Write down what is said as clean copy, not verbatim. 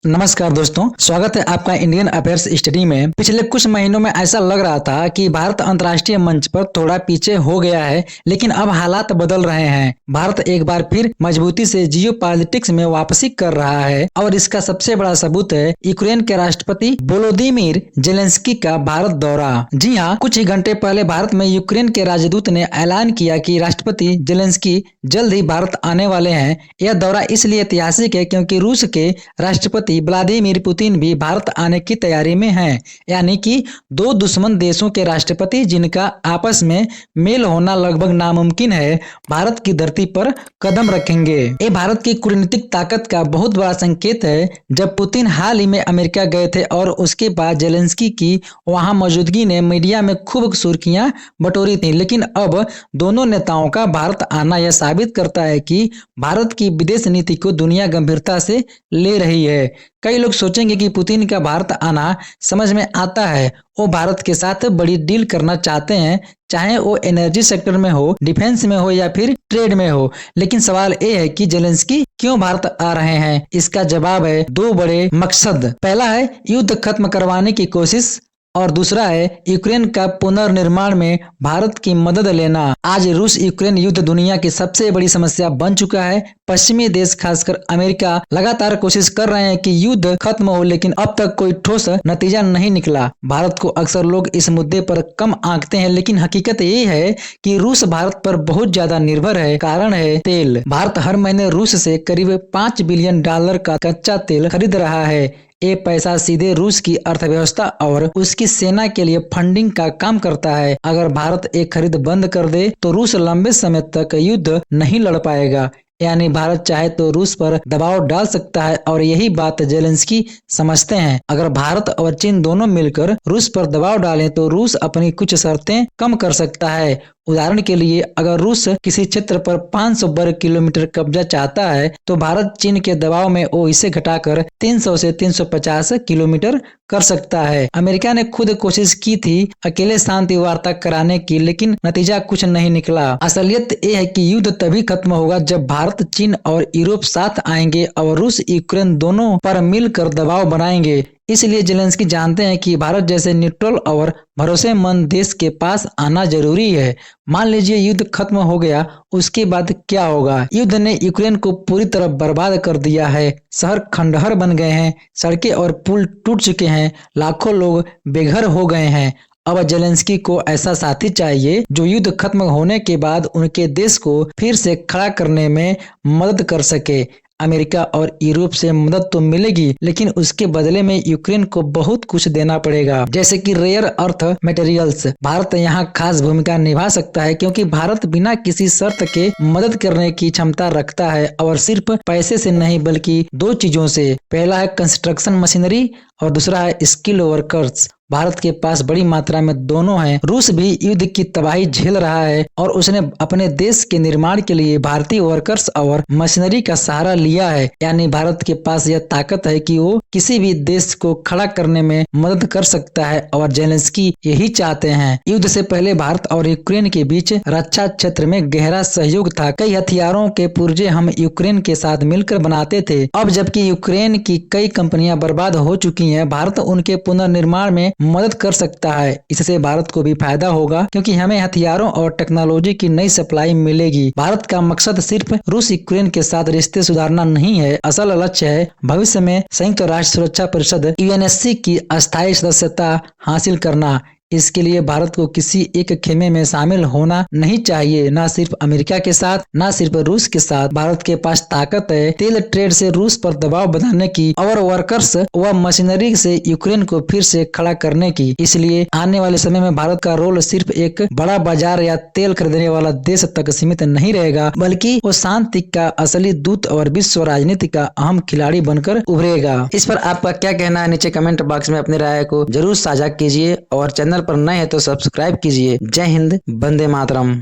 नमस्कार दोस्तों, स्वागत है आपका इंडियन अफेयर्स स्टडी में। पिछले कुछ महीनों में ऐसा लग रहा था कि भारत अंतर्राष्ट्रीय मंच पर थोड़ा पीछे हो गया है, लेकिन अब हालात बदल रहे हैं। भारत एक बार फिर मजबूती से जियो पॉलिटिक्स में वापसी कर रहा है और इसका सबसे बड़ा सबूत है यूक्रेन के राष्ट्रपति वोलोदिमीर जेलेंस्की का भारत दौरा। जी हाँ, कुछ ही घंटे पहले भारत में यूक्रेन के राजदूत ने ऐलान किया कि राष्ट्रपति जेलेंस्की जल्द ही भारत आने वाले हैं। यह दौरा इसलिए ऐतिहासिक है क्योंकि रूस के राष्ट्रपति व्लादिमीर पुतिन भी भारत आने की तैयारी में हैं। यानी कि दो दुश्मन देशों के राष्ट्रपति जिनका आपस में मेल होना लगभग नामुमकिन है, भारत की धरती पर कदम रखेंगे। ये भारत की कूटनीतिक ताकत का बहुत बड़ा संकेत है। जब पुतिन हाल ही में अमेरिका गए थे और उसके बाद जेलेंस्की की वहां मौजूदगी ने मीडिया में खूब सुर्खियां बटोरी थी, लेकिन अब दोनों नेताओं का भारत आना यह साबित करता है कि भारत की विदेश नीति को दुनिया गंभीरता से ले रही है। कई लोग सोचेंगे कि पुतिन का भारत आना समझ में आता है। वो भारत के साथ बड़ी डील करना चाहते हैं, चाहे वो एनर्जी सेक्टर में हो, डिफेंस में हो या फिर ट्रेड में हो। लेकिन सवाल ये है कि जेलेंस्की क्यों भारत आ रहे हैं? इसका जवाब है दो बड़े मकसद। पहला है युद्ध खत्म करवाने की कोशिश और दूसरा है यूक्रेन का पुनर्निर्माण में भारत की मदद लेना। आज रूस यूक्रेन युद्ध दुनिया की सबसे बड़ी समस्या बन चुका है। पश्चिमी देश खासकर अमेरिका लगातार कोशिश कर रहे हैं कि युद्ध खत्म हो, लेकिन अब तक कोई ठोस नतीजा नहीं निकला। भारत को अक्सर लोग इस मुद्दे पर कम आंकते हैं, लेकिन हकीकत ये है कि रूस भारत पर बहुत ज्यादा निर्भर है। कारण है तेल। भारत हर महीने रूस से करीब $5 बिलियन का कच्चा तेल खरीद रहा है। ये पैसा सीधे रूस की अर्थव्यवस्था और उसकी सेना के लिए फंडिंग का काम करता है। अगर भारत एक खरीद बंद कर दे तो रूस लंबे समय तक युद्ध नहीं लड़ पाएगा। यानी भारत चाहे तो रूस पर दबाव डाल सकता है और यही बात जेलेंस्की समझते हैं। अगर भारत और चीन दोनों मिलकर रूस पर दबाव डालें तो रूस अपनी कुछ शर्तें कम कर सकता है। उदाहरण के लिए, अगर रूस किसी क्षेत्र पर 500 वर्ग किलोमीटर कब्जा चाहता है तो भारत चीन के दबाव में वो इसे घटाकर 300 से 350 किलोमीटर कर सकता है। अमेरिका ने खुद कोशिश की थी अकेले शांति वार्ता कराने की, लेकिन नतीजा कुछ नहीं निकला। असलियत ये है कि युद्ध तभी खत्म होगा जब भारत, चीन और यूरोप साथ आएंगे और रूस यूक्रेन दोनों पर मिलकर दबाव बनाएंगे। इसलिए जेलेंस्की जानते हैं कि भारत जैसे न्यूट्रल और भरोसेमंद देश के पास आना जरूरी है। मान लीजिए युद्ध खत्म हो गया, उसके बाद क्या होगा? युद्ध ने यूक्रेन को पूरी तरह बर्बाद कर दिया है। शहर खंडहर बन गए हैं, सड़कें और पुल टूट चुके हैं, लाखों लोग बेघर हो गए हैं। अब जेलेंस्की को ऐसा साथी चाहिए जो युद्ध खत्म होने के बाद उनके देश को फिर से खड़ा करने में मदद कर सके। अमेरिका और यूरोप से मदद तो मिलेगी, लेकिन उसके बदले में यूक्रेन को बहुत कुछ देना पड़ेगा, जैसे कि रेयर अर्थ मटेरियल्स। भारत यहाँ खास भूमिका निभा सकता है क्योंकि भारत बिना किसी शर्त के मदद करने की क्षमता रखता है, और सिर्फ पैसे से नहीं बल्कि दो चीजों से। पहला है कंस्ट्रक्शन मशीनरी और दूसरा है स्किल वर्कर्स। भारत के पास बड़ी मात्रा में दोनों हैं। रूस भी युद्ध की तबाही झेल रहा है और उसने अपने देश के निर्माण के लिए भारतीय वर्कर्स और मशीनरी का सहारा लिया है। यानी भारत के पास यह ताकत है कि वो किसी भी देश को खड़ा करने में मदद कर सकता है, और जेलेंस्की यही चाहते हैं। युद्ध से पहले भारत और यूक्रेन के बीच रक्षा क्षेत्र में गहरा सहयोग था। कई हथियारों के पुर्जे हम यूक्रेन के साथ मिलकर बनाते थे। अब जबकि यूक्रेन की कई कंपनियां बर्बाद हो चुकी हैं, भारत उनके पुनर्निर्माण में मदद कर सकता है। इससे भारत को भी फायदा होगा क्योंकि हमें हथियारों और टेक्नोलॉजी की नई सप्लाई मिलेगी। भारत का मकसद सिर्फ रूस यूक्रेन के साथ रिश्ते सुधारना नहीं है। असल लक्ष्य है भविष्य में संयुक्त राष्ट्र सुरक्षा परिषद यूएनएससी की अस्थायी सदस्यता हासिल करना। इसके लिए भारत को किसी एक खेमे में शामिल होना नहीं चाहिए, ना सिर्फ अमेरिका के साथ, ना सिर्फ रूस के साथ। भारत के पास ताकत है तेल ट्रेड से रूस पर दबाव बनाने की और वर्कर्स व मशीनरी से यूक्रेन को फिर से खड़ा करने की। इसलिए आने वाले समय में भारत का रोल सिर्फ एक बड़ा बाजार या तेल खरीदने वाला देश तक सीमित नहीं रहेगा, बल्कि वो शांति का असली दूत और विश्व राजनीति का अहम खिलाड़ी बनकर उभरेगा। इस पर आपका क्या कहना है? नीचे कमेंट बॉक्स में अपनी राय को जरूर साझा कीजिए और चैनल पर नए हैं तो सब्सक्राइब कीजिए। जय हिंद, वंदे मातरम।